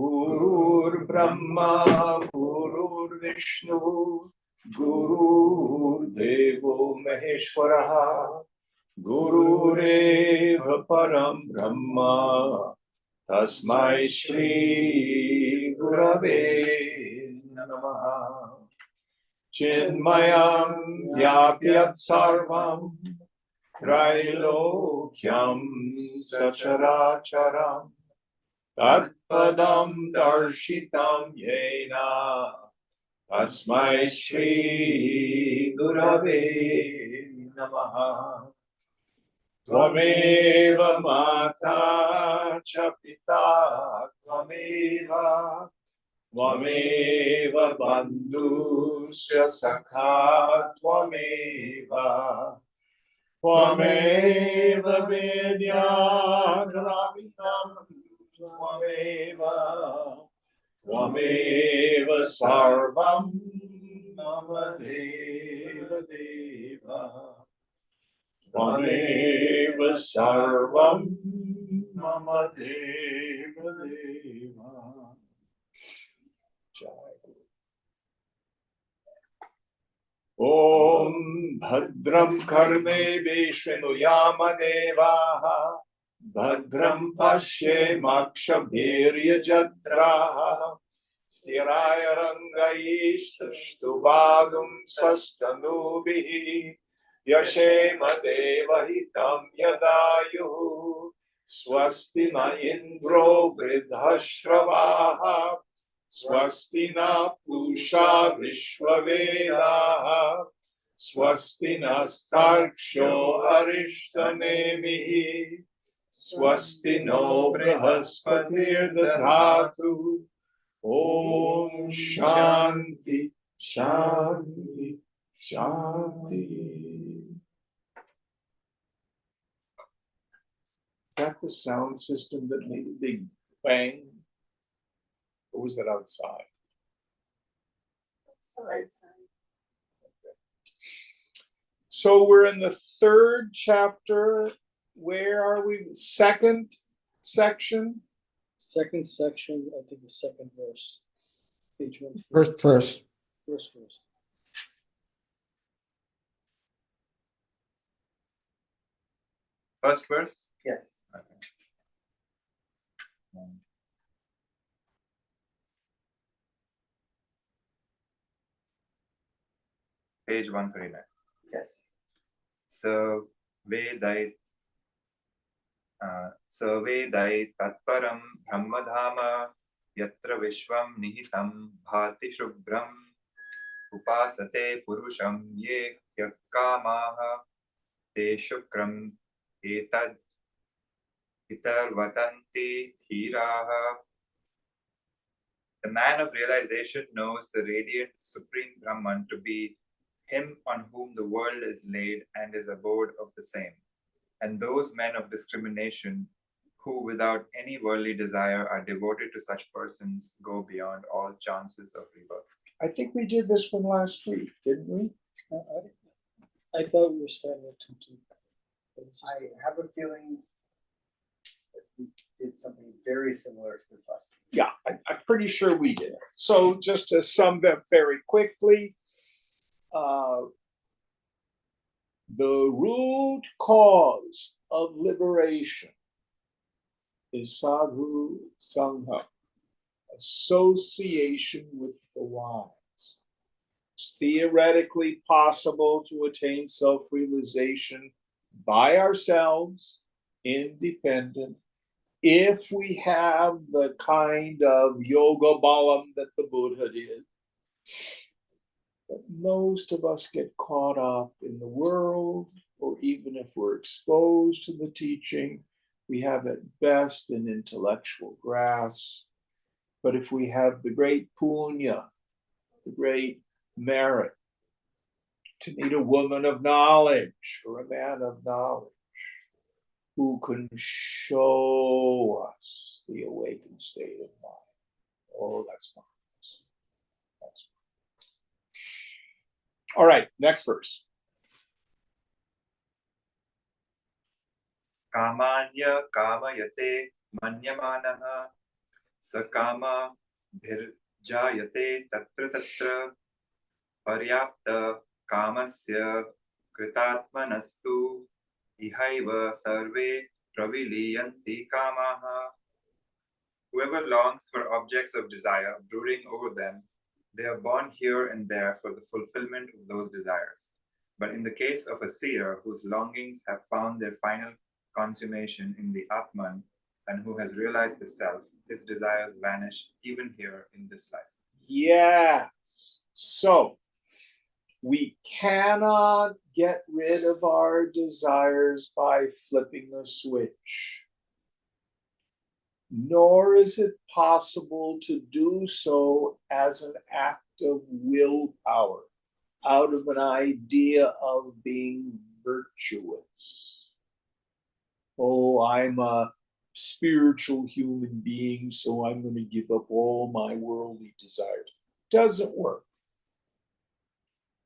Gurur Brahma, Gurur Vishnu, Gurur Devo Maheshwaraha, Gurureva Param Brahma, Tasmai Shri Gurave Namaha. Chinmayam Vyapyat Sarvam Trailokyam Sacharacharam Tatpadam Darshitam Yena Tasmai Shri Gurave Namaha. Tvameva Mata Cha Pita Tvameva Tvameva Bandhusya Sakha Tvameva Tvameva Vidya Dravitam Tvameva Tvameva Sarvam Mama Deva Deva Tvameva Sarvam Mama Deva Deva. Om Bhadram Karne Vishnu Devaha Bhadram Pashe Makshabhirya Jatraha Sthiraya Rangaish Shtubagum Sastanubihi Yashema Devahitam Yadayu Swasti Na Indro Vridhashravaha Swasti na Pusha Vishwavedaha Swasti Nastarksho Arishtanemihi Swasti no Brahaspatir Dadhatu Om Shanti Shanti Shanti. Is that the sound system that made a big bang? Or was that outside? Outside. Okay. So we're in the third chapter. Where are we? Second section? Second section, I think the second verse. Page 1. First verse. First verse. First verse? Yes. Okay. Page 139. Yes. Vedai tatparam brahmadhama yatra vishvam nihitam bhati shubhram upasate purusham ye yakkamaha te shukram etad itarvatanti dhiraha. The man of realization knows the radiant supreme Brahman to be him on whom the world is laid and is abode of the same. And those men of discrimination who without any worldly desire are devoted to such persons go beyond all chances of rebirth. I think we did this one last week, didn't we? I thought we were starting at 2:2. I have a feeling that we did something very similar to this last week. Yeah, I'm pretty sure we did. So just to sum up very quickly, the root cause of liberation is sadhu sangha, association with the wise. It's theoretically possible to attain self-realization by ourselves, independent, if we have the kind of yoga balam that the Buddha did. But most of us get caught up in the world, or even if we're exposed to the teaching, we have at best an intellectual grasp. But if we have the great punya, the great merit, to meet a woman of knowledge or a man of knowledge who can show us the awakened state of mind, oh, that's marvelous. That's marvelous. All right, next verse. Kamanya kamayate manyamanaha sakama bhirjayate tatra tatra paryapta kamasya kritatmanastu ihaiva sarve praviliyanti kamaha. Whoever longs for objects of desire, brooding over them, they are born here and there for the fulfillment of those desires. But in the case of a seer whose longings have found their final consummation in the Atman and who has realized the self, his desires vanish even here in this life. Yes. So we cannot get rid of our desires by flipping a switch. Nor is it possible to do so as an act of willpower, out of an idea of being virtuous. Oh, I'm a spiritual human being, so I'm going to give up all my worldly desires. Doesn't work.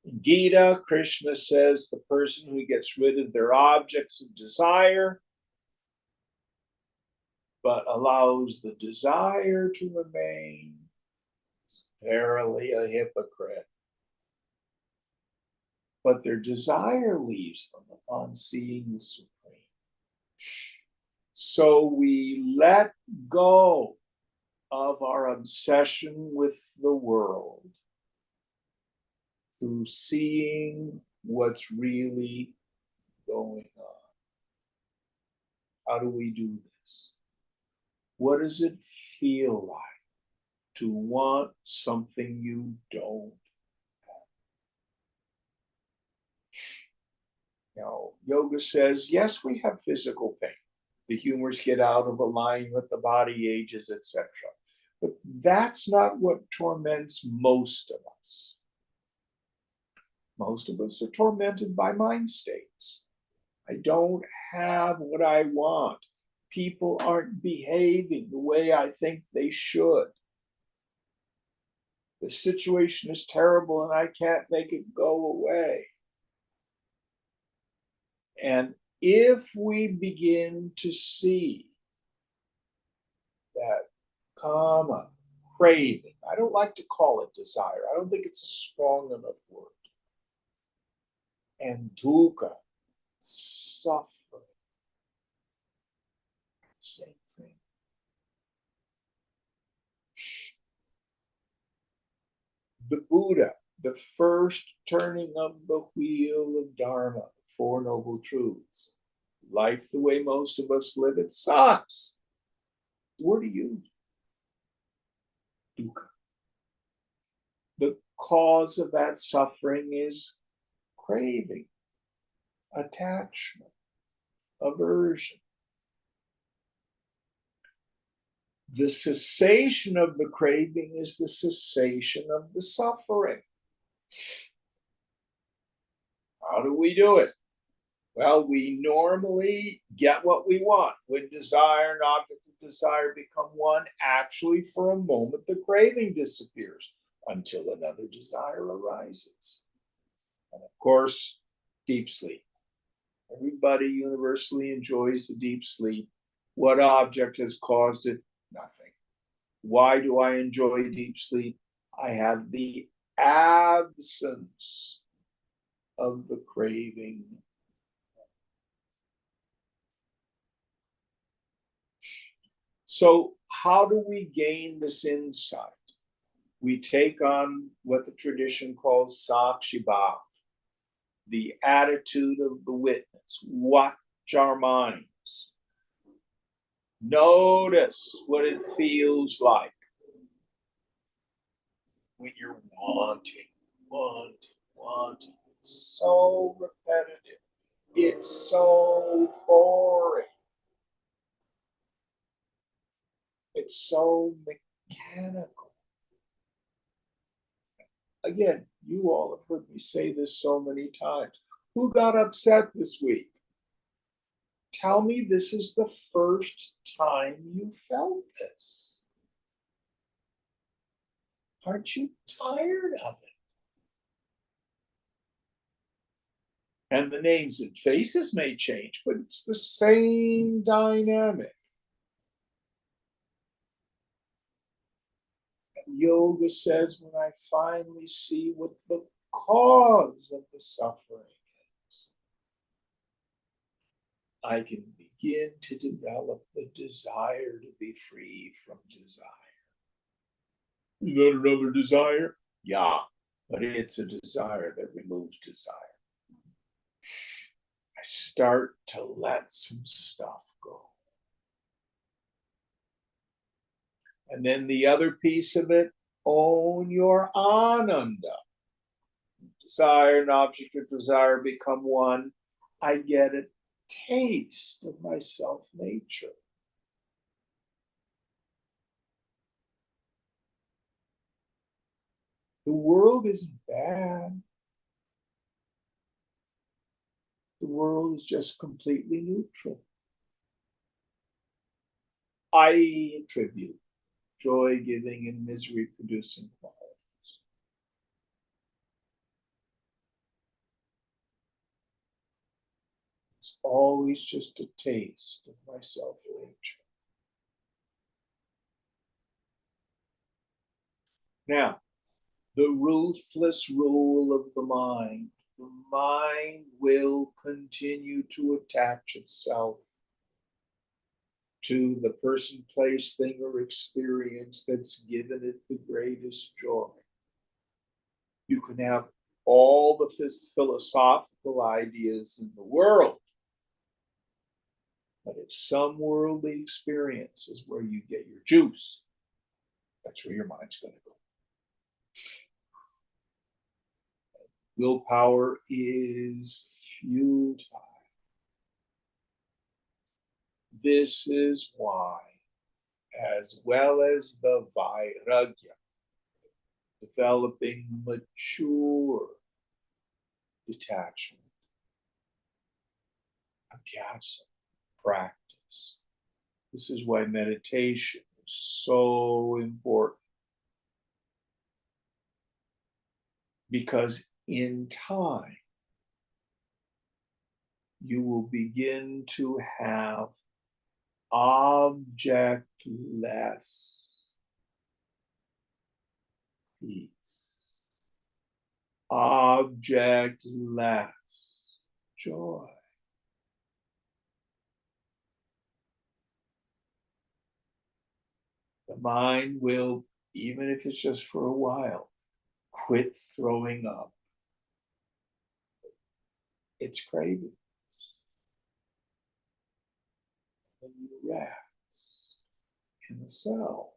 In Gita, Krishna says the person who gets rid of their objects of desire but allows the desire to remain is verily a hypocrite. But their desire leaves them upon seeing the Supreme. So we let go of our obsession with the world through seeing what's really going on. How do we do this? What does it feel like to want something you don't have? Now, yoga says, yes, we have physical pain. The humors get out of alignment, the body ages, etc. But that's not what torments most of us. Most of us are tormented by mind states. I don't have what I want. People aren't behaving the way I think they should. The situation is terrible and I can't make it go away. And if we begin to see that kama, craving, I don't like to call it desire, I don't think it's a strong enough word, and dukkha, suffering, same thing. The Buddha, the first turning of the wheel of Dharma, Four Noble Truths. Life the way most of us live, it sucks. Where do you? Dukkha. The cause of that suffering is craving, attachment, aversion. The cessation of the craving is the cessation of the suffering. How do we do it? Well, we normally get what we want. When desire and object of desire become one, actually, for a moment, the craving disappears until another desire arises. And of course, deep sleep. Everybody universally enjoys the deep sleep. What object has caused it? Nothing. Why do I enjoy deep sleep? I have the absence of the craving. So how do we gain this insight? We take on what the tradition calls sakshibhav, the attitude of the witness. Watch our minds. Notice what it feels like when you're wanting. It's so repetitive. It's so boring. It's so mechanical. Again, you all have heard me say this so many times. Who got upset this week? Tell me this is the first time you felt this. Aren't you tired of it? And the names and faces may change, but it's the same dynamic. yoga says, when I finally see what the cause of the suffering is, I can begin to develop the desire to be free from desire. Is that another desire? Yeah, but it's a desire that removes desire. I start to let some stuff go. And then the other piece of it, own your ananda. Desire and object of desire become one. I get a taste of my self nature. The world isn't bad. The world is just completely neutral. I attribute joy giving and misery producing qualities. It's always just a taste of my self nature. Now, the ruthless rule of the mind will continue to attach itself to the person, place, thing, or experience that's given it the greatest joy. You can have all the philosophical ideas in the world, but if some worldly experience is where you get your juice, that's where your mind's going to go. Willpower is futile. This is why, as well as the vairagya, developing mature detachment, abhyasa, practice. This is why meditation is so important. Because in time, you will begin to have objectless peace, objectless joy. The mind will, even if it's just for a while, quit throwing up its cravings. And you rest in the cell.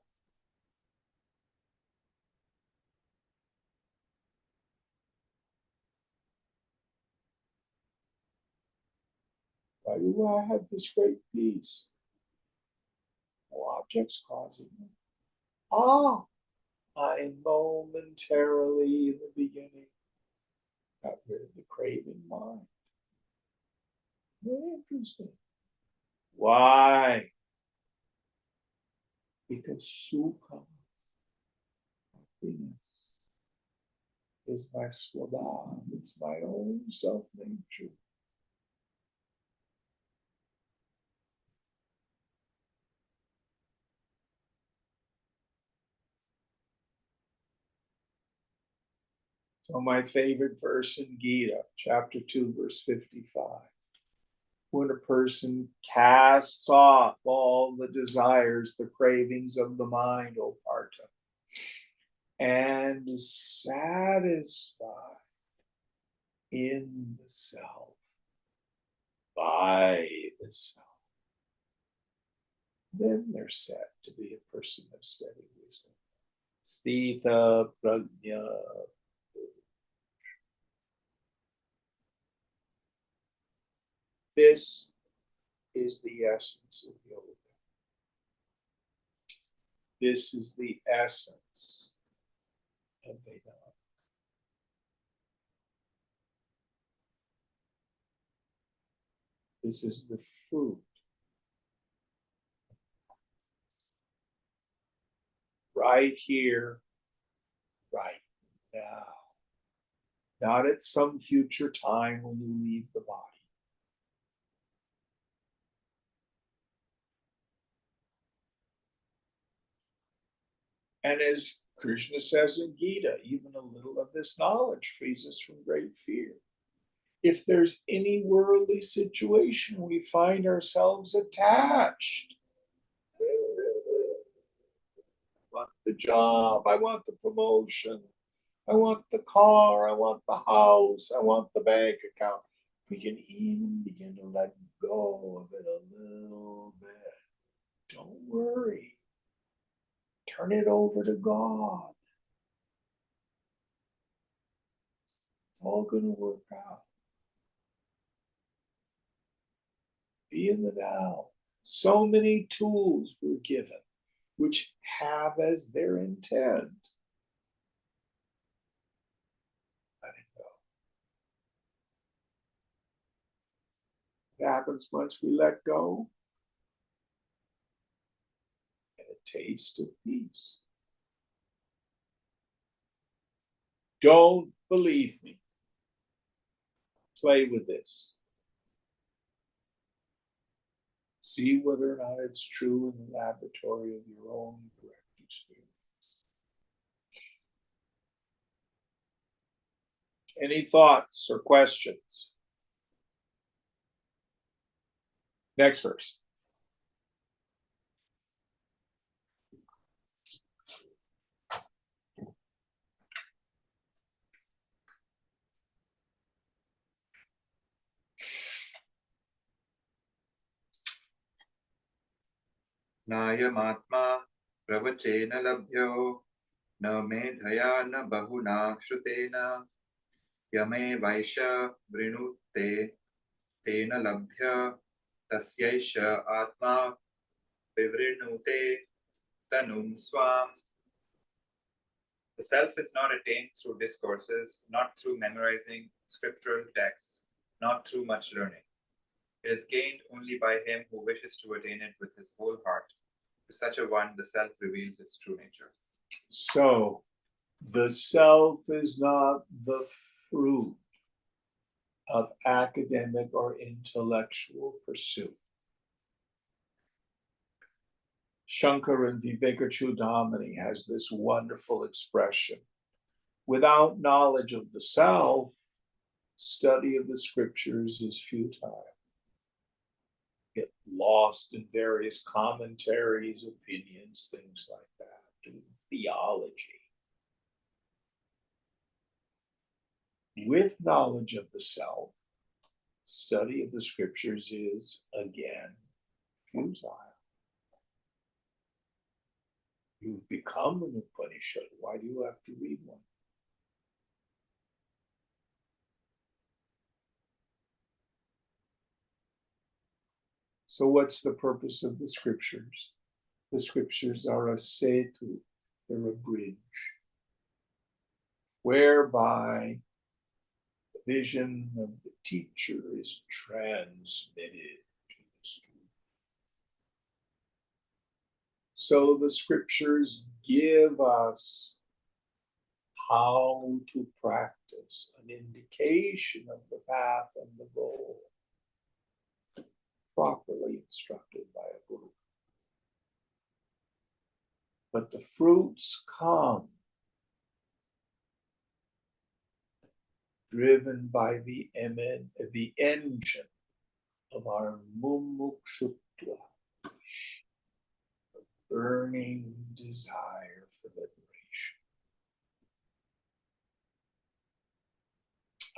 Why do I have this great peace? No objects causing it. I momentarily in the beginning got rid of the craving mind. Very interesting. Why? Because sukha, happiness, is my swabha. It's my own self nature. So my favorite verse in Gita, chapter 2, verse 55. When a person casts off all the desires, the cravings of the mind, O Partha, and is satisfied in the self, by the self, then they're said to be a person of steady wisdom. Sthita prajna. This is the essence of yoga. This is the essence of Vedanta. This is the fruit. Right here, right now. Not at some future time when you leave the body. And as Krishna says in Gita, even a little of this knowledge frees us from great fear. If there's any worldly situation we find ourselves attached, I want the job, I want the promotion, I want the car, I want the house, I want the bank account. We can even begin to let go of it a little bit. Don't worry. Turn it over to God. It's all going to work out. Be in the now. So many tools were given which have as their intent. Let it go. What happens once we let go? And a taste of peace. Don't believe me. Play with this. See whether or not it's true in the laboratory of your own direct experience. Any thoughts or questions? Next verse. नायमात्मा प्रवचेन लभ्यो न मेधया न बहुना श्रुतेन यमे वैश वृणुते तेन लभ्य तस्यैष आत्मा विवृणुते तनुं स्वाम्. The self is not attained through discourses, not through memorizing scriptural texts, not through much learning. It is gained only by him who wishes to attain it with his whole heart. To such a one, the self reveals its true nature. So, the self is not the fruit of academic or intellectual pursuit. Shankara and Vivekachudamani has this wonderful expression. Without knowledge of the self, study of the scriptures is futile. Get lost in various commentaries, opinions, things like that, doing theology. With knowledge of the self, study of the scriptures is again futile. You've become an Upanishad. Why do you have to read one? So what's the purpose of the scriptures? The scriptures are a Sec2, they're a bridge, whereby the vision of the teacher is transmitted to the student. So the scriptures give us how to practice, an indication of the path and the goal, properly instructed by a guru. But the fruits come driven by the engine of our mumukshutva, the burning desire for liberation.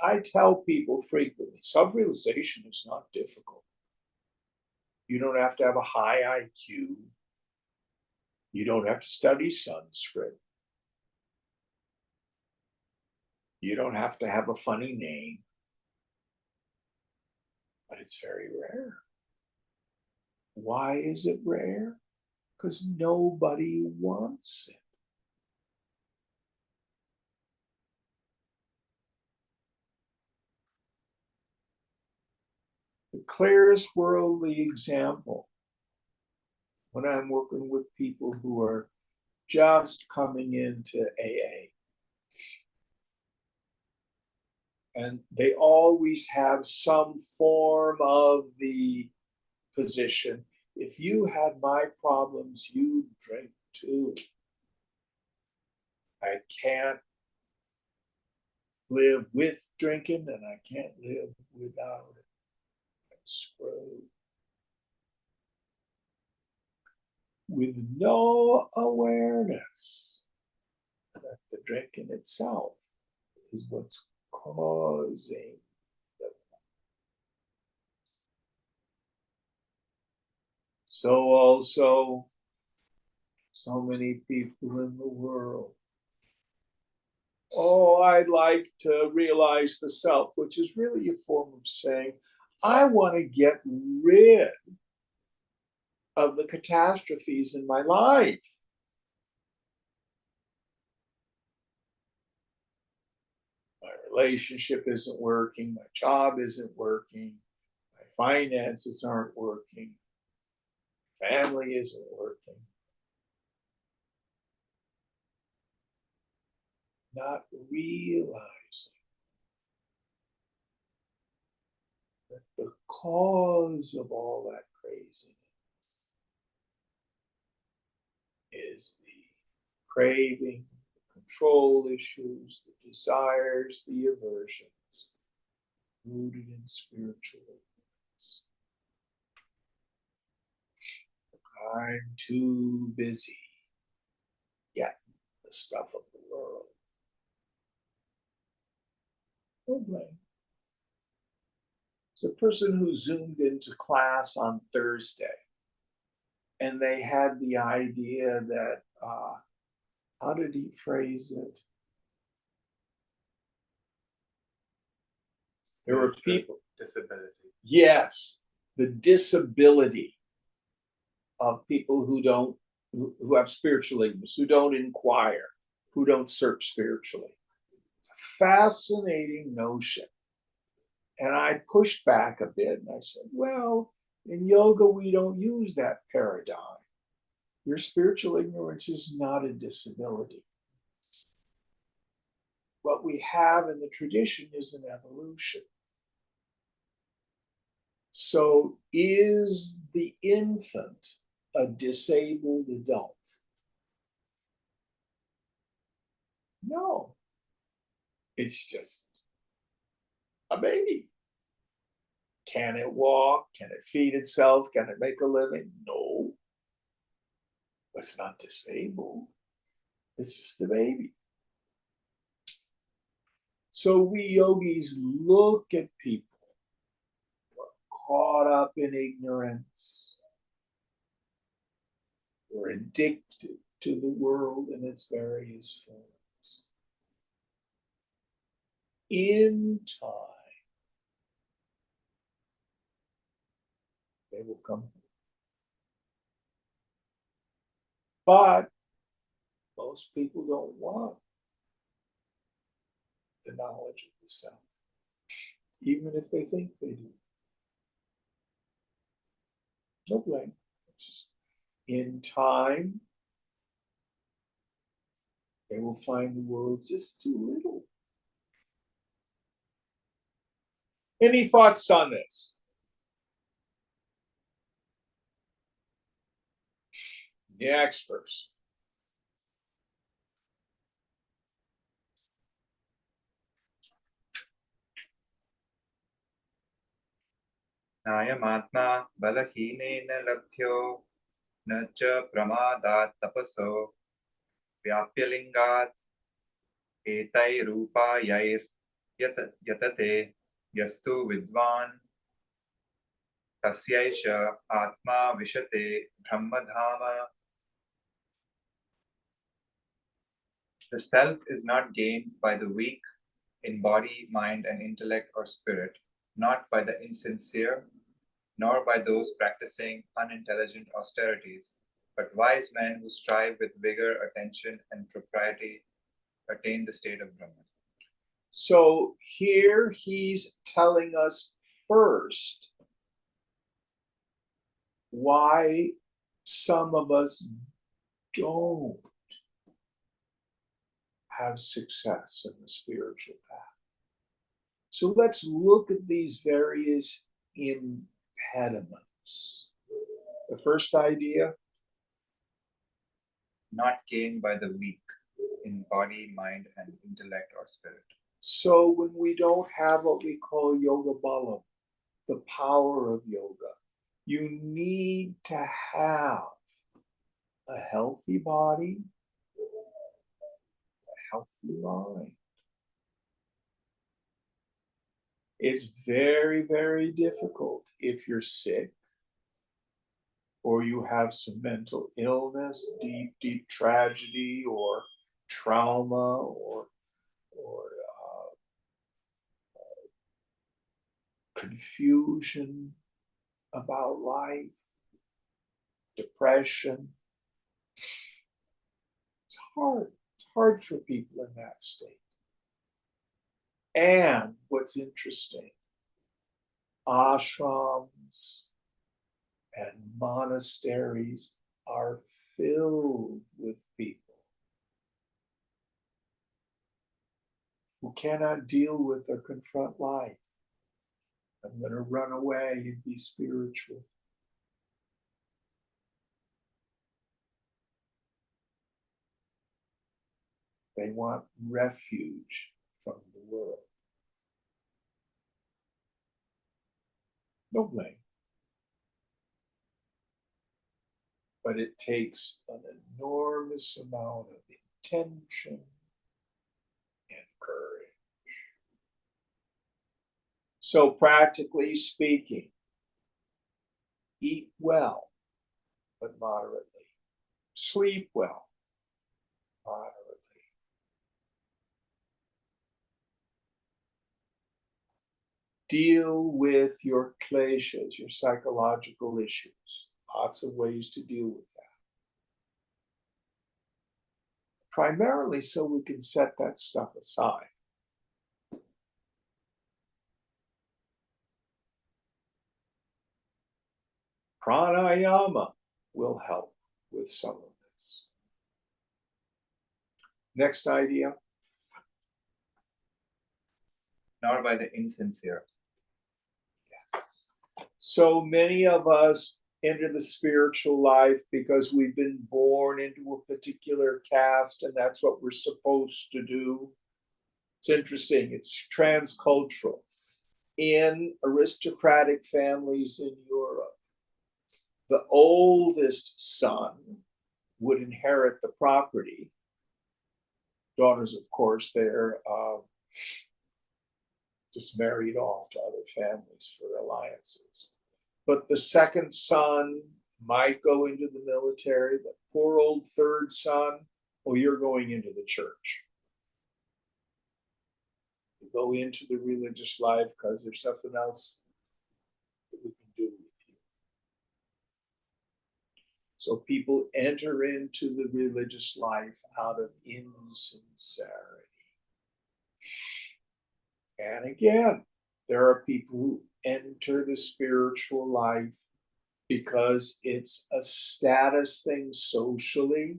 I tell people frequently, self-realization is not difficult. You don't have to have a high IQ. You don't have to study Sanskrit. You don't have to have a funny name. But it's very rare. Why is it rare? Because nobody wants it. The clearest worldly example, when I'm working with people who are just coming into AA, and they always have some form of the position, if you had my problems, you'd drink too. I can't live with drinking and I can't live without it. I'm screwed. With no awareness that the drinking itself is what's causing the. So also, so many people in the world. Oh, I'd like to realize the self, which is really a form of saying, I want to get rid of the catastrophes in my life. My relationship isn't working, my job isn't working, my finances aren't working, family isn't working. Not realizing that the cause of all that craziness is the craving, the control issues, the desires, the aversions, rooted in spiritual ignorance. I'm too busy getting the stuff of the world. No blame. It's a person who zoomed into class on Thursday, and they had the idea that, how did he phrase it? There were people. Disability. Yes, the disability of people who have spiritual ignorance, who don't inquire, who don't search spiritually. It's a fascinating notion. And I pushed back a bit and I said, well, in yoga, we don't use that paradigm. Your spiritual ignorance is not a disability. What we have in the tradition is an evolution. So is the infant a disabled adult? No. It's just a baby. Can it walk? Can it feed itself? Can it make a living? No. But it's not disabled. It's just the baby. So we yogis look at people who are caught up in ignorance. We're addicted to the world in its various forms. In time, they will come. But most people don't want the knowledge of the self, even if they think they do. No blame. In time, they will find the world just too little. Any thoughts on this? Next verse. नायमात्मा बलहीनेन लभ्यो न च प्रमादात् तपसो व्याप्यलिङ्गात् एतैरूपायैर्यतते यस्तु विद्वान् तस्यैष आत्मा विशते Brahmadham. The self is not gained by the weak in body, mind, and intellect or spirit, not by the insincere, nor by those practicing unintelligent austerities, but wise men who strive with vigor, attention, and propriety attain the state of Brahman. So here he's telling us first why some of us don't have success in the spiritual path. So let's look at these various impediments. The first idea, not gained by the weak. in body, mind, and intellect or spirit. So when we don't have what we call yoga balam, the power of yoga, you need to have a healthy body, a healthy mind. It's very, very difficult if you're sick or you have some mental illness, deep, deep tragedy or trauma or confusion about life, depression. It's hard. It's hard for people in that state. And what's interesting, ashrams and monasteries are filled with people who cannot deal with or confront life. I'm going to run away and be spiritual. They want refuge from the world. No blame. But it takes an enormous amount of intention and courage. So, practically speaking, eat well, but moderately. Sleep well, moderately. Deal with your kleshas, your psychological issues. Lots of ways to deal with that. Primarily so we can set that stuff aside. Pranayama will help with some of this. Next idea. Nor by the insincere. So many of us enter the spiritual life because we've been born into a particular caste and that's what we're supposed to do. It's interesting, it's transcultural. In aristocratic families in Europe, the oldest son would inherit the property. Daughters, of course, they're just married off to other families for alliances. But the second son might go into the military. The poor old third son, well, you're going into the church. You go into the religious life because there's something else that we can do with you. So people enter into the religious life out of insincerity. And again, there are people who enter the spiritual life because it's a status thing socially.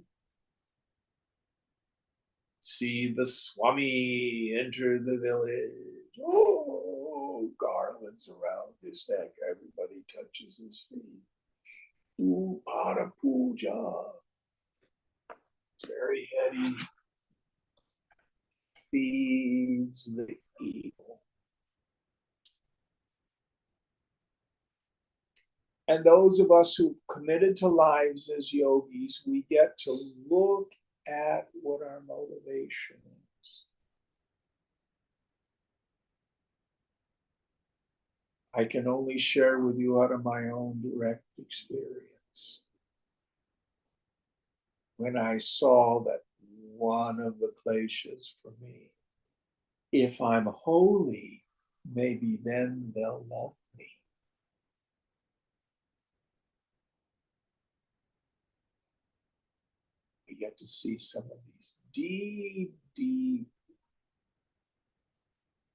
See the Swami enter the village. Oh, garlands around his neck. Everybody touches his feet. Ooh, Pada Puja. Very heady. Feeds the evil. And those of us who've committed to lives as yogis, we get to look at what our motivation is. I can only share with you out of my own direct experience. When I saw that one of the kleshas for me, if I'm holy, maybe then they'll love me. We get to see some of these deep, deep,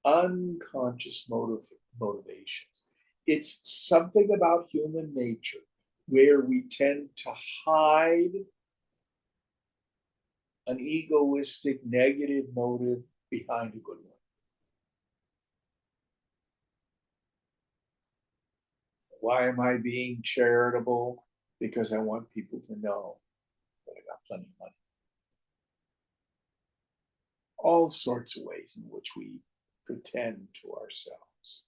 unconscious motivations. It's something about human nature where we tend to hide an egoistic negative motive behind a good one. Why am I being charitable? Because I want people to know that I got plenty of money. all sorts of ways in which we pretend to ourselves.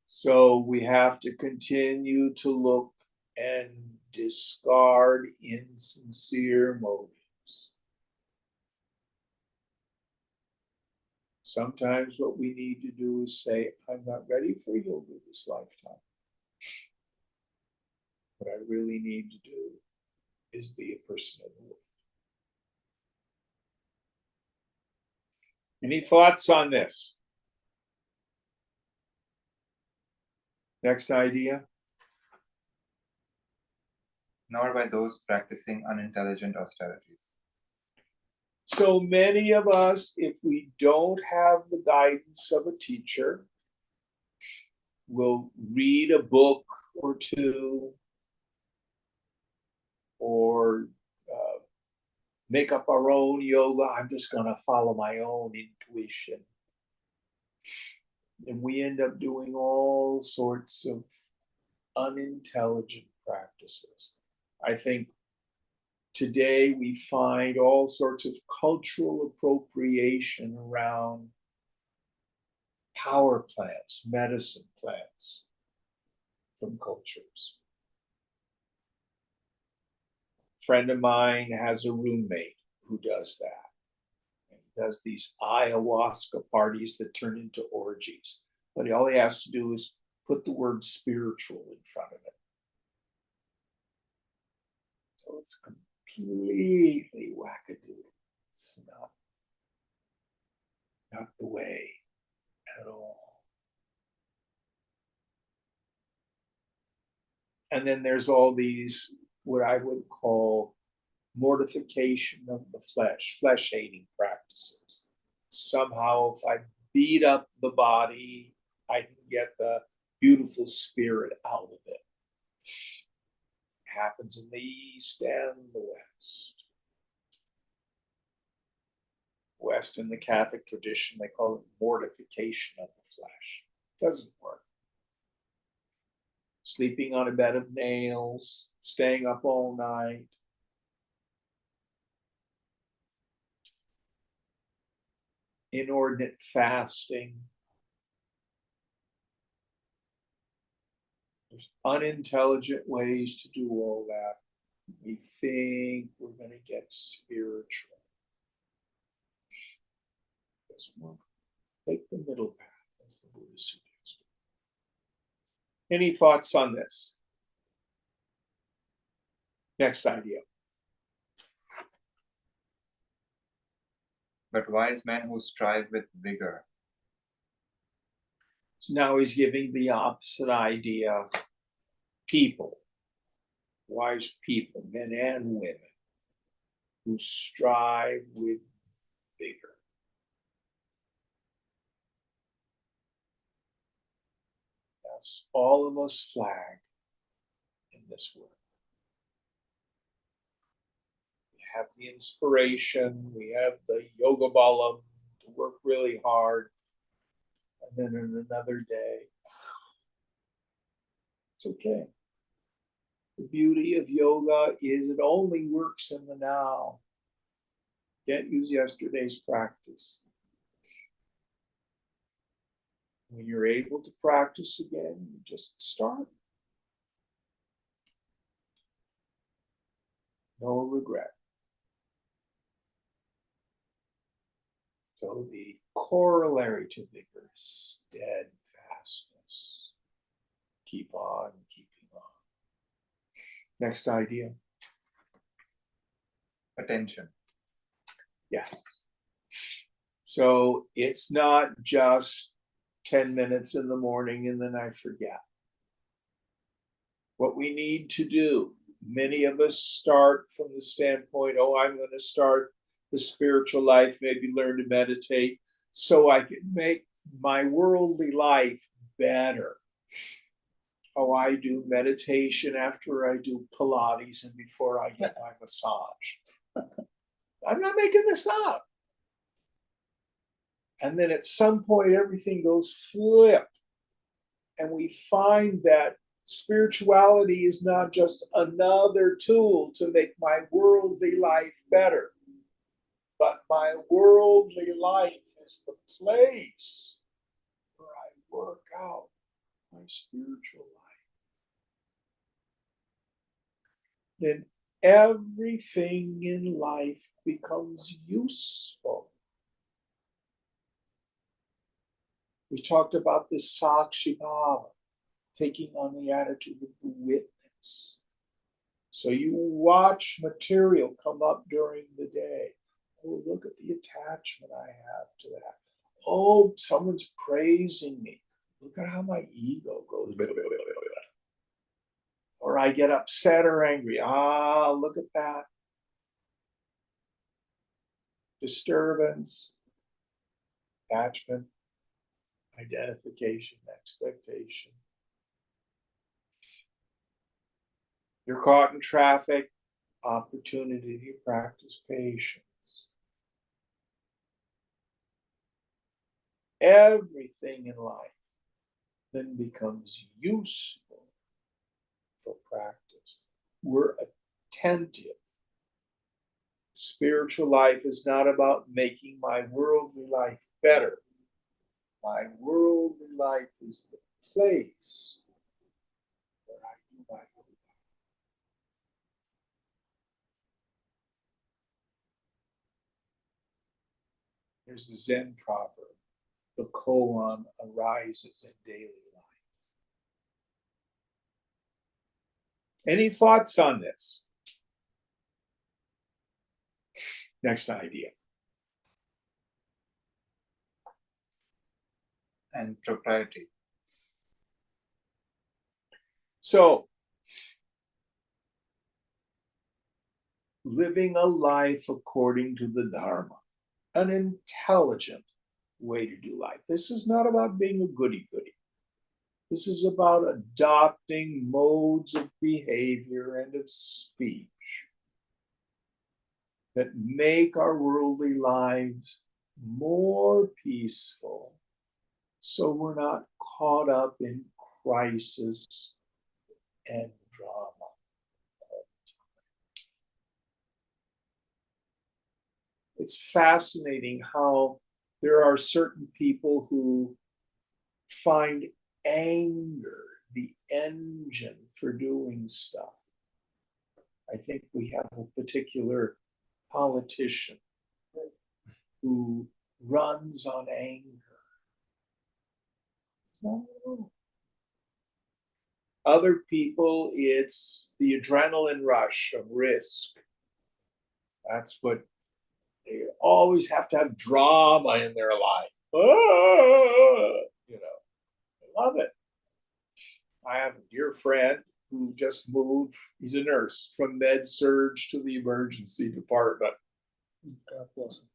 So we have to continue to look and discard insincere motives. Sometimes what we need to do is say, I'm not ready for yoga this lifetime. What I really need to do is be a person of the world. Any thoughts on this? Next idea. Nor by those practicing unintelligent austerities. So many of us, if we don't have the guidance of a teacher, will read a book or two, or make up our own yoga. I'm just going to follow my own intuition. And we end up doing all sorts of unintelligent practices. I think today we find all sorts of cultural appropriation around power plants, medicine plants from cultures. A friend of mine has a roommate who does that. And he does these ayahuasca parties that turn into orgies. But all he has to do is put the word spiritual in front of it. So it's completely wackadoodle. It's not the way at all. And then there's all these, what I would call mortification of the flesh hating practices. Somehow, if I beat up the body, I can get the beautiful spirit out of it. It happens in the East and the West. West in the Catholic tradition, they call it mortification of the flesh. It doesn't work. Sleeping on a bed of nails, staying up all night. Inordinate fasting. There's unintelligent ways to do all that. We think we're going to get spiritual. Take the middle path, as the Buddha suggested. Any thoughts on this? Next idea. But wise men who strive with vigor. So now he's giving the opposite idea. People, wise people, men and women, who strive with vigor. Yes, all of us flag in this work. We have the inspiration, we have the yoga balam to work really hard, and then in another day, it's okay. The beauty of yoga is it only works in the now. Can't use yesterday's practice. When you're able to practice again, you just start. No regret. So the corollary to vigor is steadfastness. Keep on keeping on. Next idea. Attention. Yeah. So it's not just 10 minutes in the morning and then I forget. What we need to do, many of us start from the standpoint, oh, I'm going to start the spiritual life, maybe learn to meditate so I can make my worldly life better. Oh, I do meditation after I do Pilates and before I get my massage. I'm not making this up. And then at some point, everything goes flip. And we find that Spirituality is not just another tool to make my worldly life better, but my worldly life is the place where I work out my spiritual life. Then everything in life becomes useful. We talked about this Sakshi Bhava, taking on the attitude of the witness. So you watch material come up during the day. Oh, look at the attachment I have to that. Oh, someone's praising me. Look at how my ego goes. Or I get upset or angry. Ah, look at that. Disturbance, attachment, identification, expectation. You're caught in traffic, opportunity to practice patience. Everything in life then becomes useful for practice. We're attentive. Spiritual life is not about making my worldly life better. My worldly life is the place where I do my work. There's the Zen proverb, the koan arises in daily life. Any thoughts on this? Next idea. And propriety. So, living a life according to the Dharma, an intelligent way to do life. This is not about being a goody-goody. This is about adopting modes of behavior and of speech that make our worldly lives more peaceful, so we're not caught up in crisis and drama. It's fascinating how there are certain people who find anger the engine for doing stuff. I think we have a particular politician who runs on anger. No. Other people, it's the adrenaline rush of risk. That's what they always have to have drama in their life. You know, I love it. I have a dear friend who just moved. He's a nurse from med surge to the emergency department. God bless him.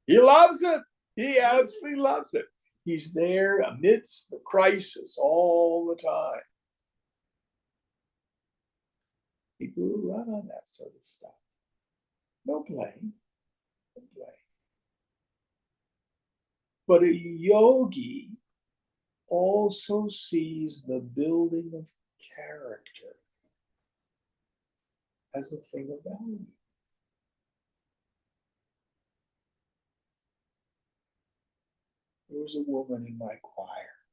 He loves it. He absolutely loves it. He's there amidst the crisis all the time. People who run on that sort of stuff. No blame. No blame. But a yogi also sees the building of character as a thing of value. There was a woman in my choir.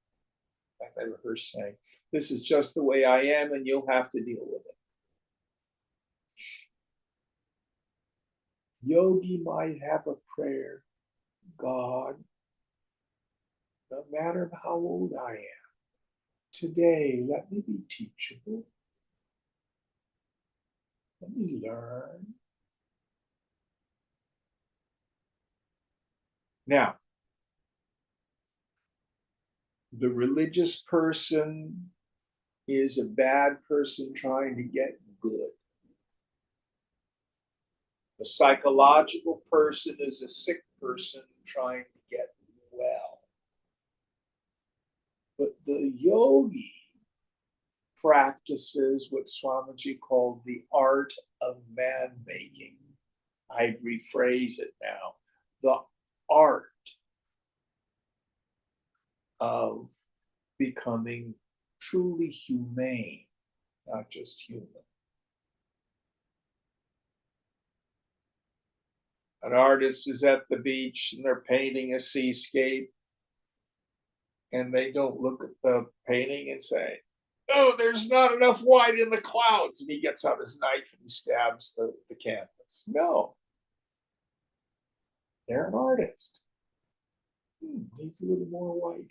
In fact, I heard her saying, "This is just the way I am, and you'll have to deal with it." Yogi might have a prayer, God, no matter how old I am, today let me be teachable. Let me learn. Now, the religious person is a bad person trying to get good. The psychological person is a sick person trying to get well. But the yogi practices what Swamiji called the art of man-making. I rephrase it now. The art of becoming truly humane, not just human. An artist is at the beach and they're painting a seascape, and they don't look at the painting and say, "Oh, there's not enough white in the clouds," and he gets out his knife and he stabs the canvas. No, they're an artist. Needs a little more white here.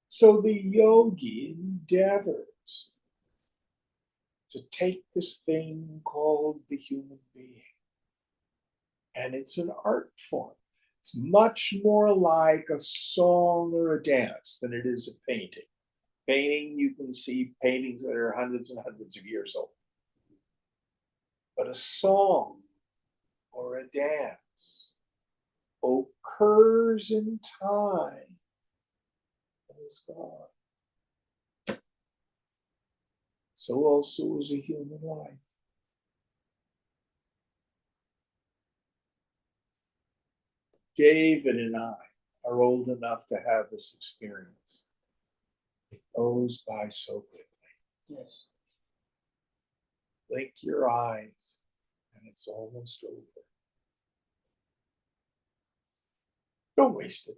So the yogi endeavors to take this thing called the human being, and it's an art form. It's much more like a song or a dance than it is a painting. Painting, you can see paintings that are hundreds and hundreds of years old. But a song or a dance occurs in time and is gone. So also is a human life. David and I are old enough to have this experience. It goes by so quickly. Yes. Blink your eyes and it's almost over. Don't waste it.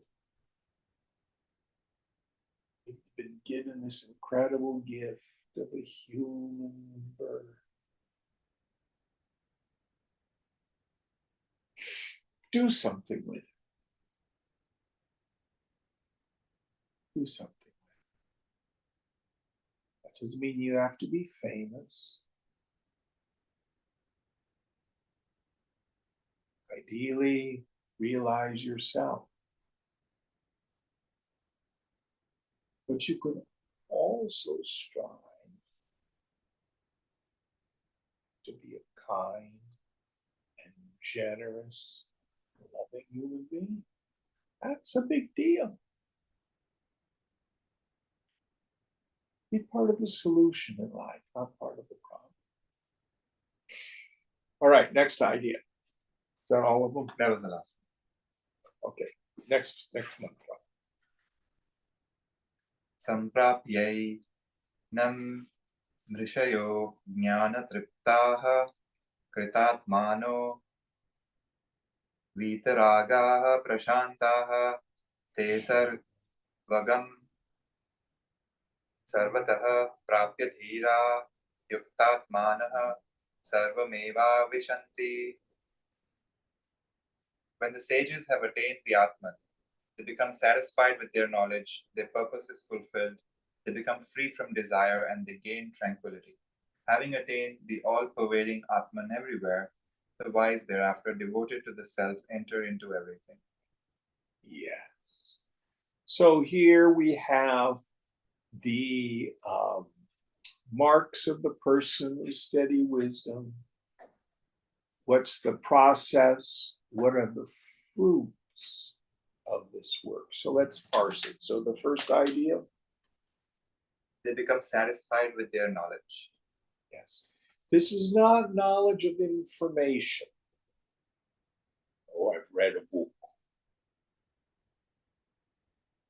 You've been given this incredible gift of a human birth. Do something with it. Do something with it. That doesn't mean you have to be famous. Ideally, realize yourself. But you can also strive to be a kind and generous, loving human being. That's a big deal. Be part of the solution in life, not part of the problem. All right, next idea. Is that all of them? That was the last one. Okay, next month. सम्प्राप्यैनं मृषयो ज्ञानतृप्ताः कृतात्मानो वीतरागाः प्रशान्ताः ते सर्वगं सर्वतः प्राप्य धीरा युक्तात्मानः सर्वमेवाविशन्ति. When the sages have attained the Atman, they become satisfied with their knowledge, their purpose is fulfilled, they become free from desire, and they gain tranquility. Having attained the all-pervading Atman everywhere, the wise thereafter, devoted to the self, enter into everything. Yes. So here we have the marks of the person with steady wisdom. What's the process? What are the fruits of this work? So let's parse it. So the first idea, They become satisfied with their knowledge. yes. This is not knowledge of information. Oh, I've read a book.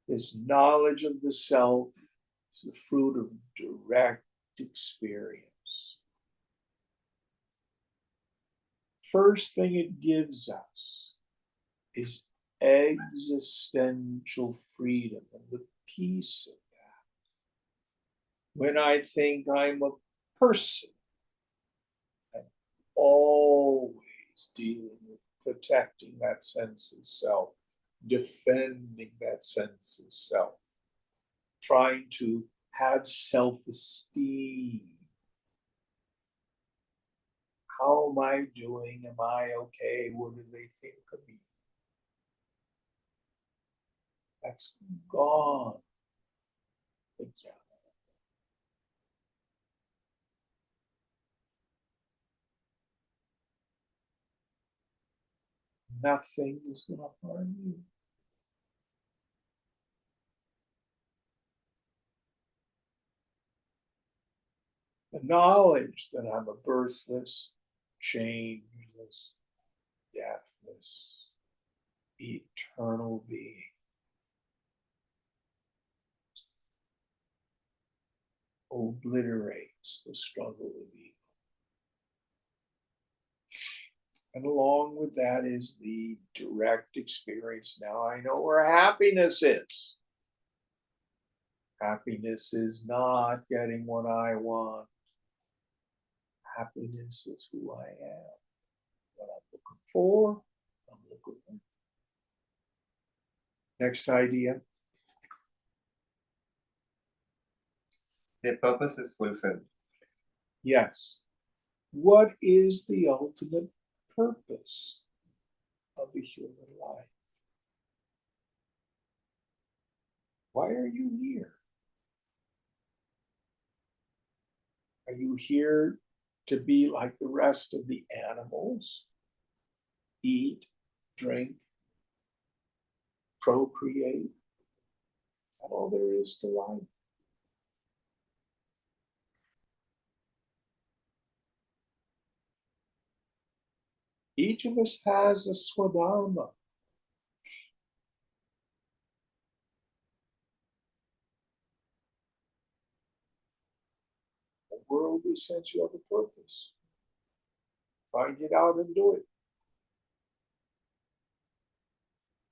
This knowledge of the self is the fruit of direct experience. First thing it gives us is existential freedom and the peace of that. When I think I'm a person, I'm always dealing with protecting that sense of self, defending that sense of self, trying to have self-esteem. How am I doing? Am I okay? What do they think of me? That's gone. Again. Nothing is going to harm you. The knowledge that I'm a birthless, changeless, deathless, eternal being obliterates the struggle with evil. And along with that is the direct experience. Now I know where happiness is. Happiness is not getting what I want. Happiness is who I am. What I'm looking for, I'm looking for. Next idea. Their purpose is fulfilled. Yes. What is the ultimate purpose of the human life? Why are you here? Are you here to be like the rest of the animals? Eat, drink, procreate? That's all there is to life. Each of us has a swadharma. A worldly sense you have a purpose. Find it out and do it.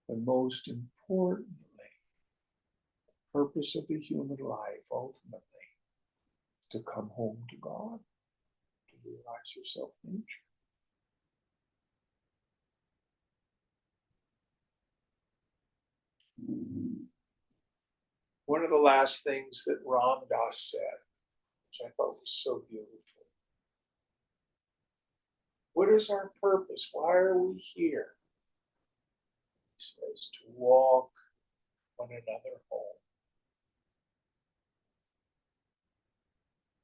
And most importantly, the purpose of the human life ultimately is to come home to God, to realize your self-nature. One of the last things that Ram Dass said, which I thought was so beautiful. What is our purpose? Why are we here? He says to walk one another home.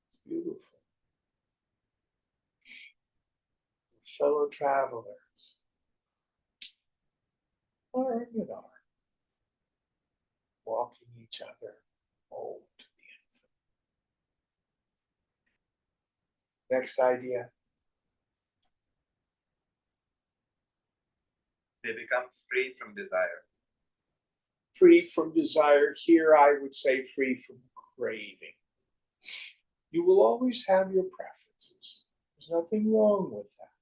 It's beautiful. Fellow travelers, arm in arm, walking each other home to the infinite. Next idea. They become free from desire. Free from desire. Here I would say free from craving. You will always have your preferences. There's nothing wrong with that.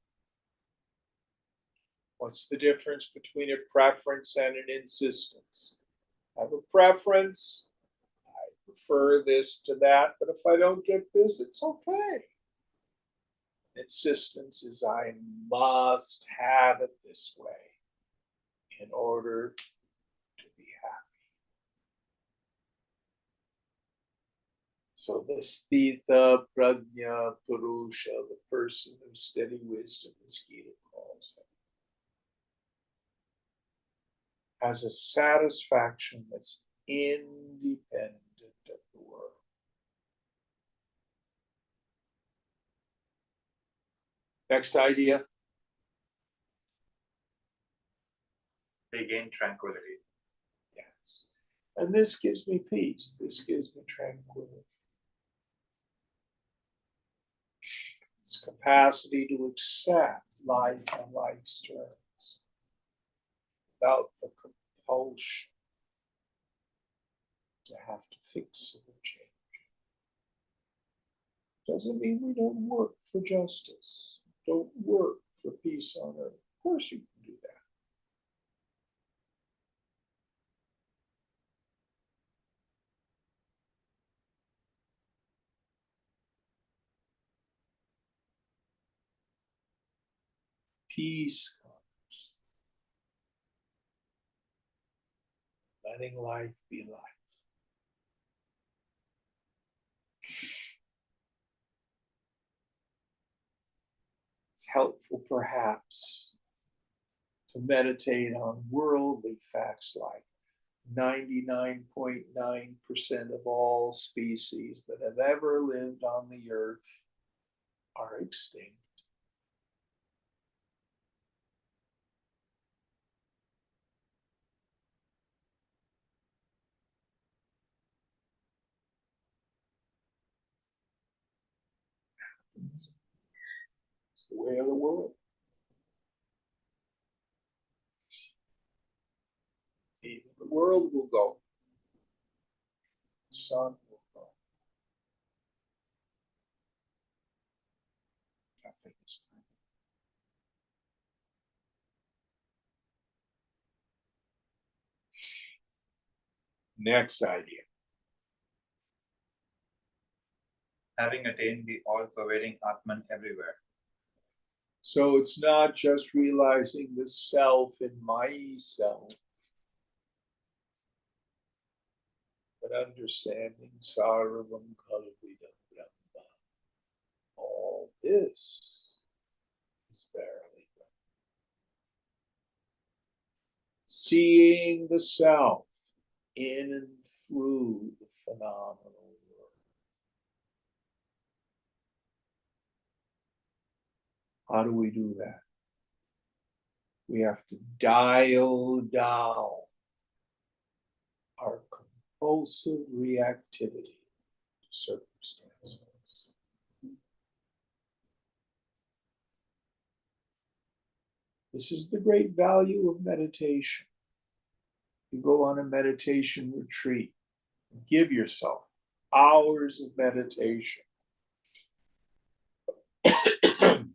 What's the difference between a preference and an insistence? I have a preference. I prefer this to that, but if I don't get this, it's okay. Insistence is I must have it this way in order to be happy. So the Sthita Prajna Purusha, the person of steady wisdom, as Gita calls it, has a satisfaction that's independent of the world. Next idea. They gain tranquility. Yes. And this gives me peace. This gives me tranquility. This capacity to accept life on life's terms without the compulsion to have to fix it or change. Doesn't mean we don't work for justice, don't work for peace on earth. Of course you can do that. Peace comes. Letting life be life. It's helpful perhaps to meditate on worldly facts like 99.9% of all species that have ever lived on the earth are extinct. It's the way of the world. Even the world will go. The sun will go. nothing is permanent. Next idea. Having attained the all-pervading Atman everywhere. So it's not just realizing the self in myself, but understanding Sarvam Kalvidam Brahma. All this is verily Brahma. Seeing the self in and through the phenomenal world. How do we do that? We have to dial down our compulsive reactivity to circumstances. This is the great value of meditation. You go on a meditation retreat, give yourself hours of meditation. The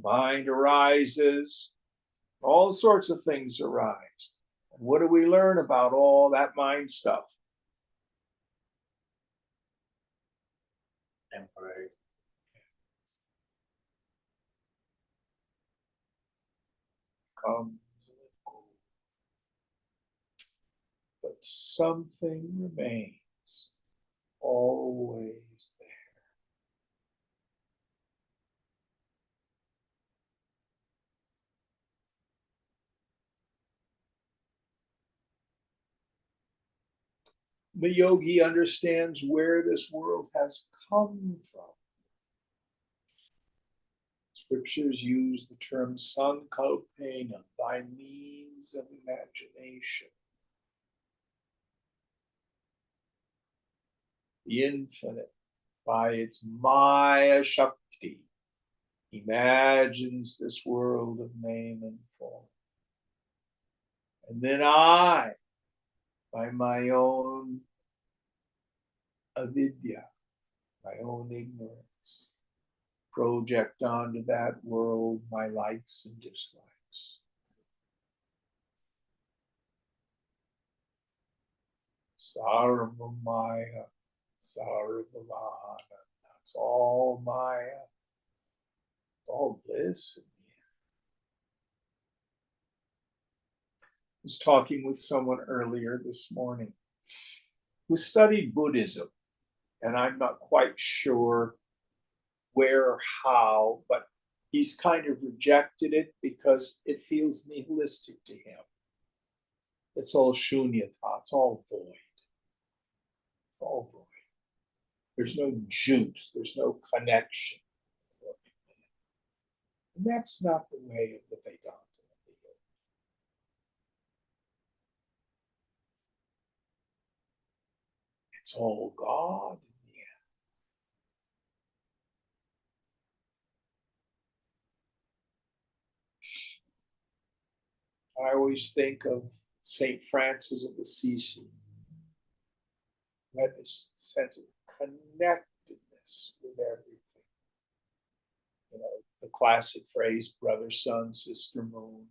mind arises, all sorts of things arise. And what do we learn about all that mind stuff? Temporary. Comes and goes. But something remains always there. The yogi understands where this world has come from. Scriptures use the term sankalpena, by means of imagination. The infinite, by its Maya Shakti, imagines this world of name and form. And then I, by my own avidya, my own ignorance, project onto that world my likes and dislikes. Sarvamaya, Sarvavahana. That's all Maya, all bliss in the end. I was talking with someone earlier this morning who studied Buddhism, and I'm not quite sure where or how, but he's kind of rejected it because it feels nihilistic to him. It's all shunyata, it's all void. All void. There's no juice, there's no connection. And that's not the way of the Vedanta. It's all God in the end. I always think of St. Francis of Assisi, who had this sense of connectedness with everything. You know, the classic phrase, brother, sun, sister, moon.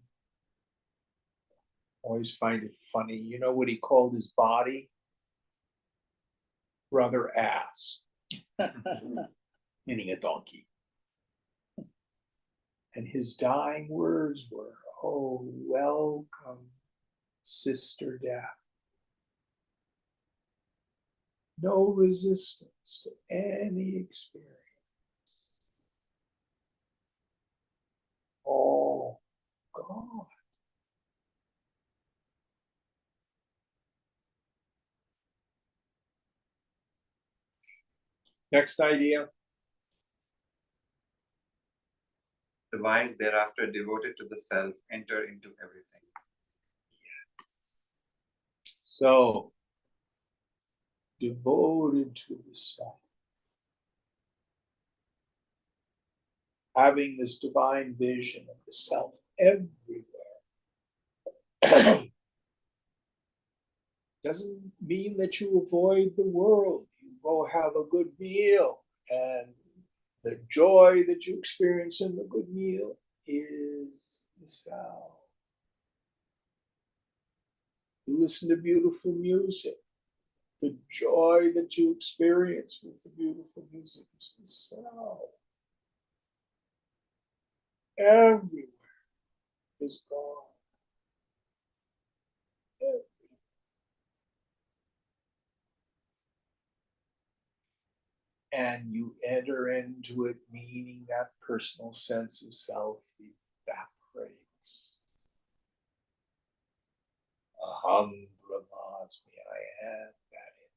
Always find it funny. You know what he called his body? Brother ass, meaning a donkey. And his dying words were, oh, welcome, sister death. No resistance to any experience. All God. Next idea. The wise thereafter devoted to the self enter into everything. So, devoted to the self. Having this divine vision of the self everywhere. Doesn't mean that you avoid the world. You go have a good meal and The joy that you experience in the good meal is the self. You listen to beautiful music. The joy that you experience with the beautiful music is the self. Everywhere is gone. Everywhere. And you enter into it meaning that personal sense of self evaporates. Aham brahmasmi, I have that in.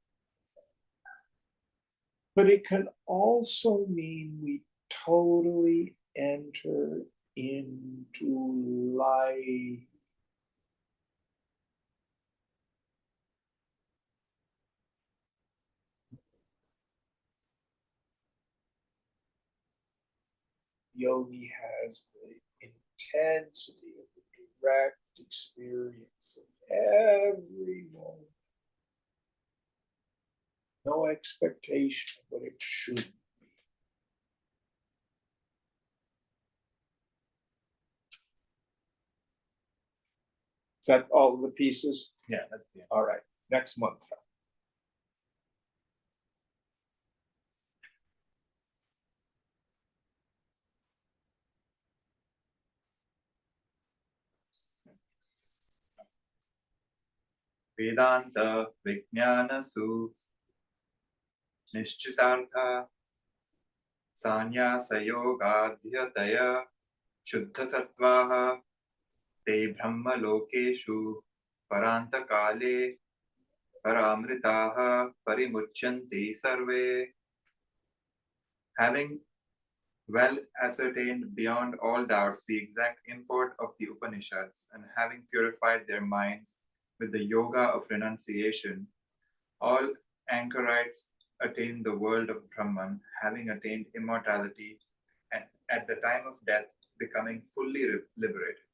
But it can also mean we totally enter into life. Yogi has the intensity of the direct experience of every moment. No expectation of what it should be. Is that all of the pieces? Yeah, that's the end. All right. Next mantra. Vedanta Vijnanasu Nishchitartha Sanyasayogadhyataya Shuddhasattvaha Te Brahma Lokeshu Parantakale Paramritaha Parimuchanti Sarve. Having well ascertained beyond all doubts the exact import of the Upanishads and having purified their minds with the yoga of renunciation, all anchorites attain the world of Brahman, having attained immortality, and at the time of death, becoming fully liberated.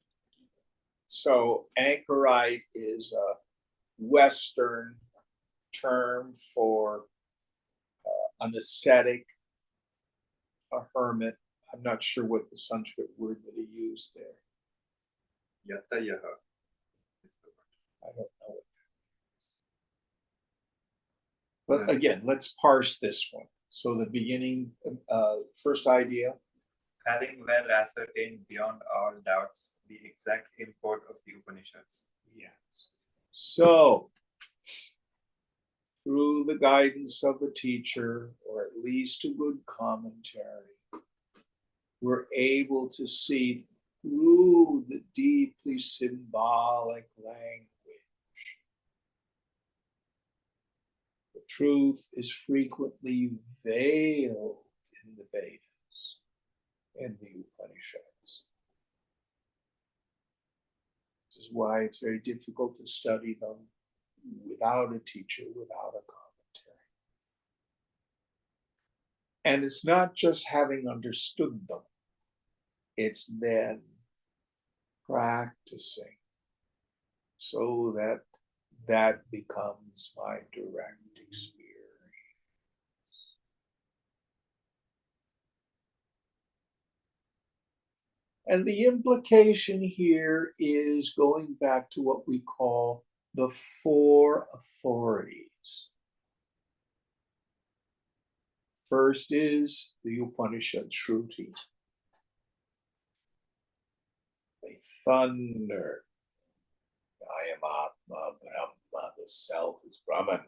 So, anchorite is a Western term for an ascetic, a hermit. I'm not sure what the Sanskrit word that he used there. Yatayaha. I don't know it. But again, let's parse this one. So the beginning, first idea. Having well ascertained beyond all doubts the exact import of the Upanishads. Yes. So, through the guidance of a teacher, or at least a good commentary, we're able to see through the deeply symbolic language. The truth is frequently veiled in the Vedas and the Upanishads. This is why it's very difficult to study them without a teacher, without a commentary. And it's not just having understood them, it's then practicing so that that becomes my direct experience. And the implication here is going back to what we call the four authorities. First is the Upanishad Shruti. They thunder. I am Atma, Brahma, the self is Brahman.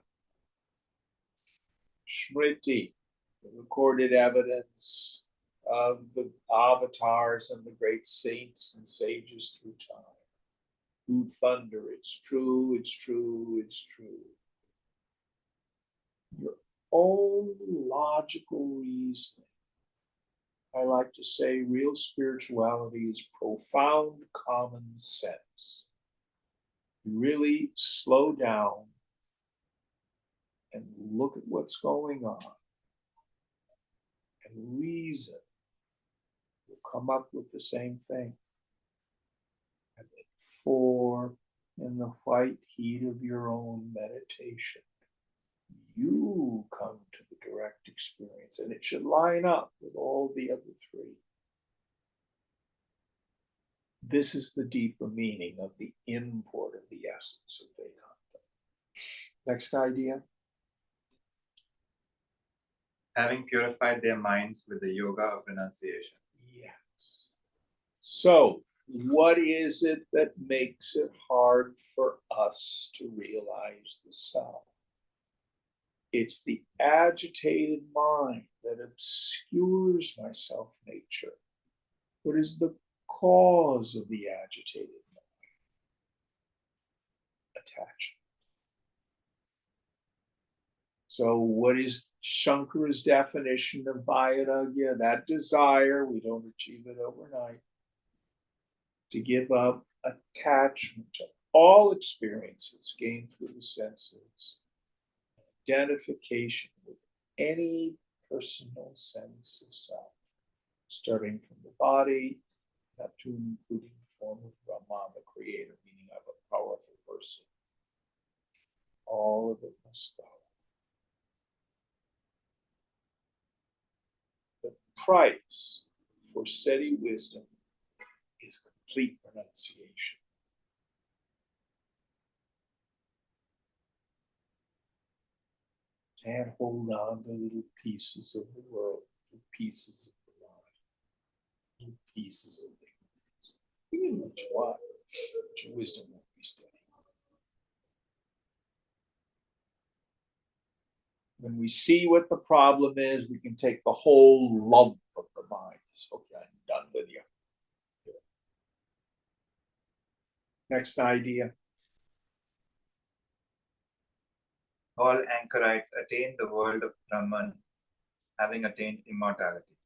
Smriti, the recorded evidence of the avatars and the great saints and sages through time, who thunder, it's true, it's true, it's true. Your own logical reasoning. I like to say real spirituality is profound common sense. You really slow down and look at what's going on and reason. You'll come up with the same thing. And then four, in the white heat of your own meditation, you come to the direct experience, and it should line up with all the other three. This is the deeper meaning of the import of the essence of Vedanta. Next idea. Having purified their minds with the yoga of renunciation. Yes. So, what is it that makes it hard for us to realize the self? It's the agitated mind that obscures my self nature. What is the cause of the agitated mind? Attachment. So, what is Shankara's definition of vairagya? That desire, we don't achieve it overnight, to give up attachment to all experiences gained through the senses, identification with any personal sense of self, starting from the body up to and including the form of Brahman, the creator, meaning of a powerful person. All of it must go. The price for steady wisdom is complete renunciation. Can't hold on to little pieces of the world, little pieces of the mind, little pieces of ignorance. You can do what you want, but your wisdom won't be steady. When we see what the problem is, we can take the whole lump of the mind. Okay, I'm done with you. Next idea. All anchorites attain the world of Brahman, having attained immortality.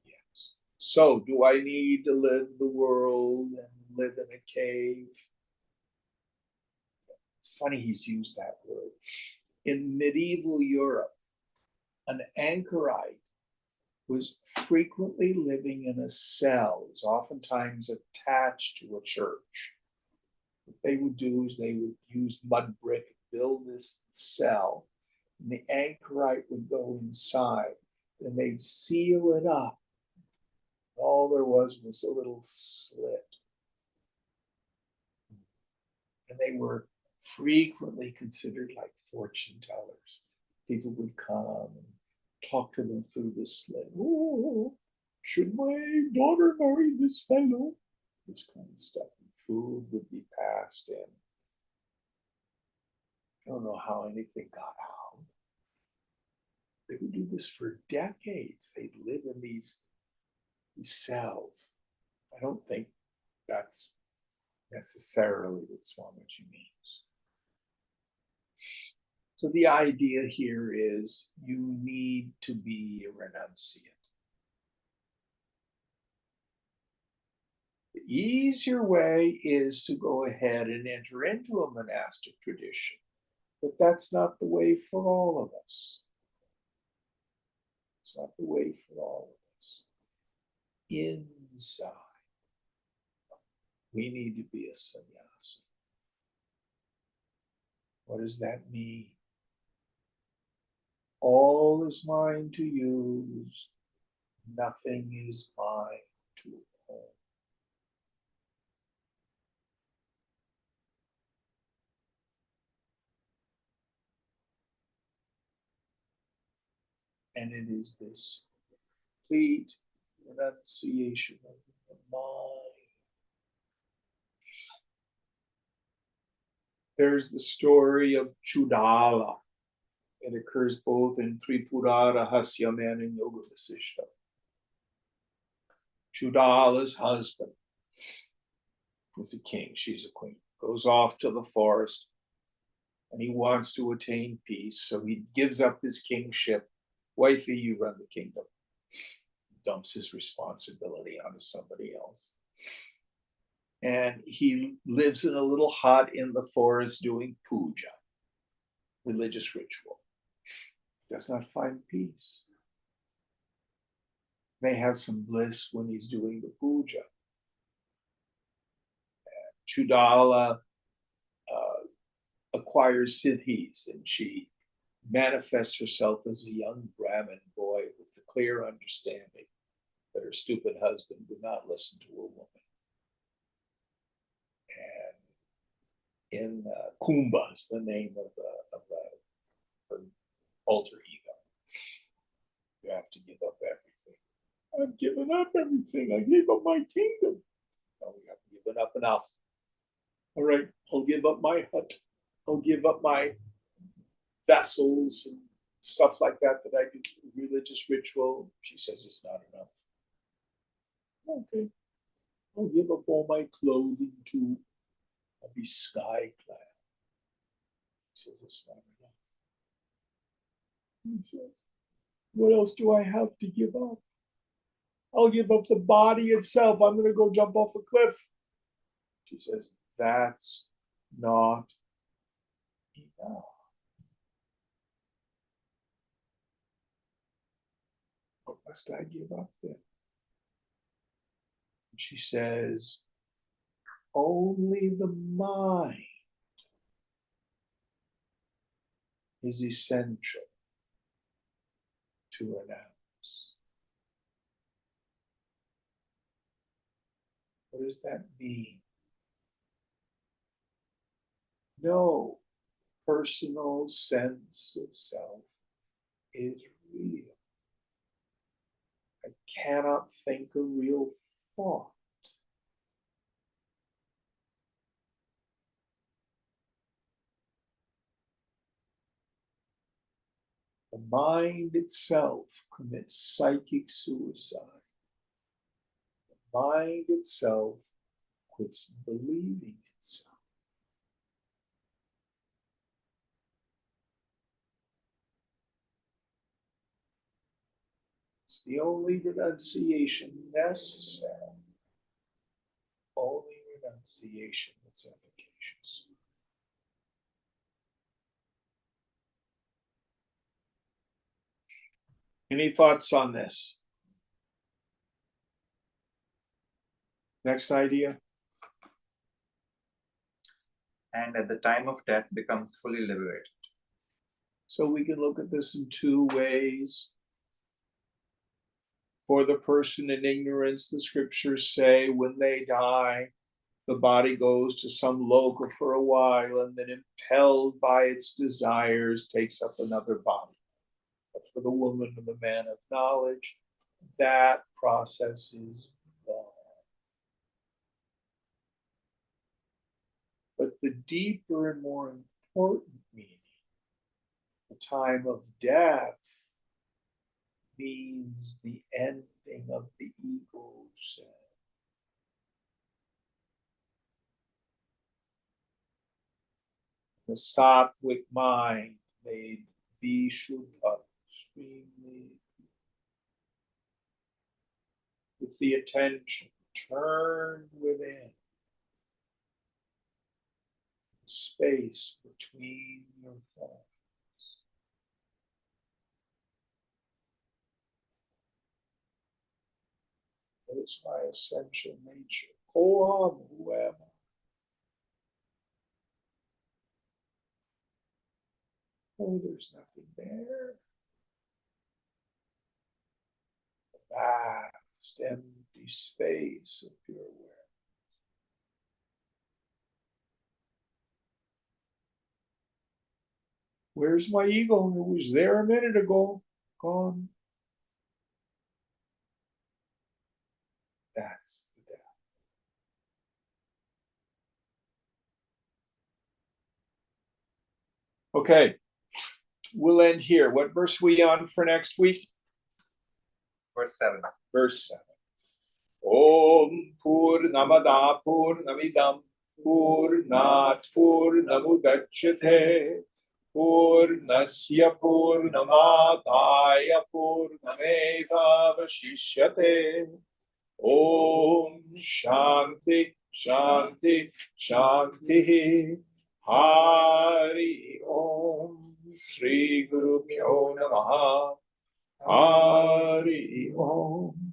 Yes. So, do I need to live the world and live in a cave? It's funny he's used that word. In medieval Europe, an anchorite was frequently living in a cell, was oftentimes attached to a church. What they would do is they would use mud brick, build this cell, and the anchorite would go inside, and they'd seal it up. All there was a little slit. And they were frequently considered like fortune tellers. People would come and talk to them through the slit. Oh, should my daughter marry this fellow? This kind of stuff. And food would be passed in. I don't know how anything got out. They would do this for decades. They'd live in these cells. I don't think that's necessarily what Swamiji means. So the idea here is you need to be a renunciate. The easier way is to go ahead and enter into a monastic tradition, but that's not the way for all of us. It's not the way for all of us. Inside, we need to be a sannyasi. What does that mean? All is mine to use, nothing is mine to own. And it is this complete renunciation of the mind. There's the story of Chudala. It occurs both in Tripura Rahasyam and in Yoga Vasishta. Chudala's husband is a king, she's a queen, goes off to the forest and he wants to attain peace. So he gives up his kingship. Wifey, you run the kingdom. Dumps his responsibility onto somebody else. And he lives in a little hut in the forest doing puja, religious ritual. Does not find peace. May have some bliss when he's doing the puja. Chudala acquires siddhis, and she manifests herself as a young Brahmin boy with the clear understanding that her stupid husband would not listen to a woman. And in Kumbha is the name of her alter ego. You have to give up everything. I've given up everything. I gave up my kingdom. No, you haven't given up enough. All right, I'll give up my hut. I'll give up my vessels and stuff like that I do religious ritual. She says it's not enough. Okay, I'll give up all my clothing too. I'll be sky clad. She says it's not enough. He says, what else do I have to give up? I'll give up the body itself. I'm going to go jump off a cliff. She says, that's not enough. What must I give up then? She says, only the mind is essential to renounce. What does that mean? No personal sense of self is real. I cannot think a real thought. The mind itself commits psychic suicide. The mind itself quits believing itself. It's the only renunciation necessary. Only renunciation that's efficacious. Any thoughts on this? Next idea. And at the time of death becomes fully liberated. So we can look at this in two ways. For the person in ignorance, the scriptures say when they die, the body goes to some loka for a while and then impelled by its desires takes up another body. But for the woman and the man of knowledge, that process is gone. But the deeper and more important meaning, the time of death, means the ending of the ego self. The sattvic mind made vishuddha, extremely, with the attention turned within, space between your thoughts. That is my essential nature. Koam, who am I? Oh, there's nothing there. The vast, empty space of pure awareness. Where's my ego? It was there a minute ago. Gone. That's the death. Okay. We'll end here. What verse are we on for next week? Verse 7. Verse 7. Om Purnamada Purnamidam Purnat Purnamudachyate Purnasya Purnamadaya Purnameva Vashishyate. Om Shanti Shanti Shanti. Hari Om Sri Guru Pyo Namaha. Hari Om.